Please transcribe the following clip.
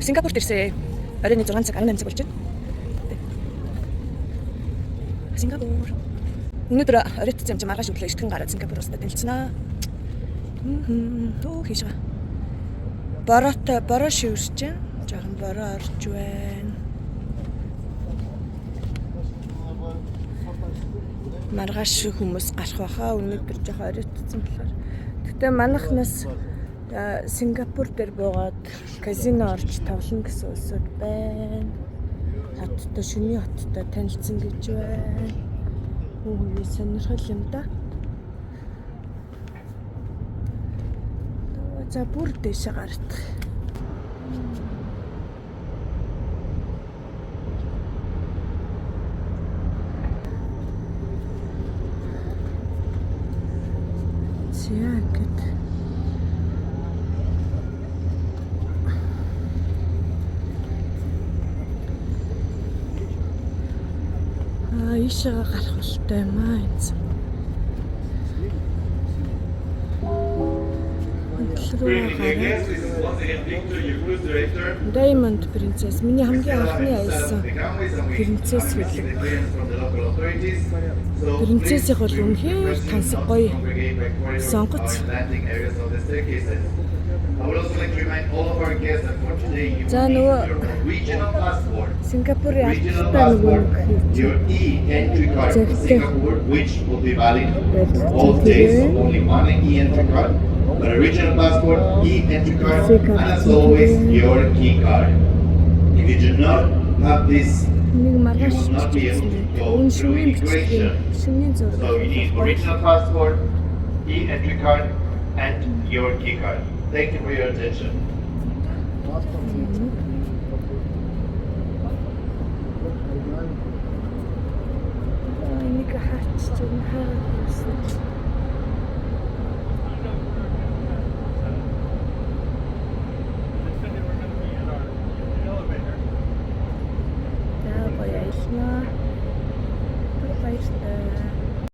Сингапурт ирсэн. Оройн 6 цаг 18 цаг болж байна. Сингапур. Өнөөдөр оройтсон юм чи маргааш өглөө 9 гараад Сингапур устдад танилцсанаа. Тоо хийшгаа. Бороо шивэрч чинь. Жохон бороо орж байна. Маргааш хүмүүс гарах байхаа. Өнөөдөр жохон оройтсон болохоор. Гэтэ манайхнаас Сингапур дээр буугаад казино орж тоглоно гэсэн улсууд байна. Хоттой шөнийн хоттой танилцсан гэж байна. Үгүй сонирхол юм да. За бүр дэше гардах. Зяагт. Ишээ гарах болтой юм аа энэ. Diamond Princess. Миний хамгийн анхны аясан принцесс билэг. Принцессийг бол үнэхээр тансаг гоё сонгоц. За нөгөө Сингапурын албатай нөгөө your e-entry card in Singapore, which will be valid all days, only one e-entry card, an original passport, e-entry card, and as always, your key card. If you do not have this, you will not be able to go through immigration. So you need original passport, e-entry card, and your key card. Thank you for your attention.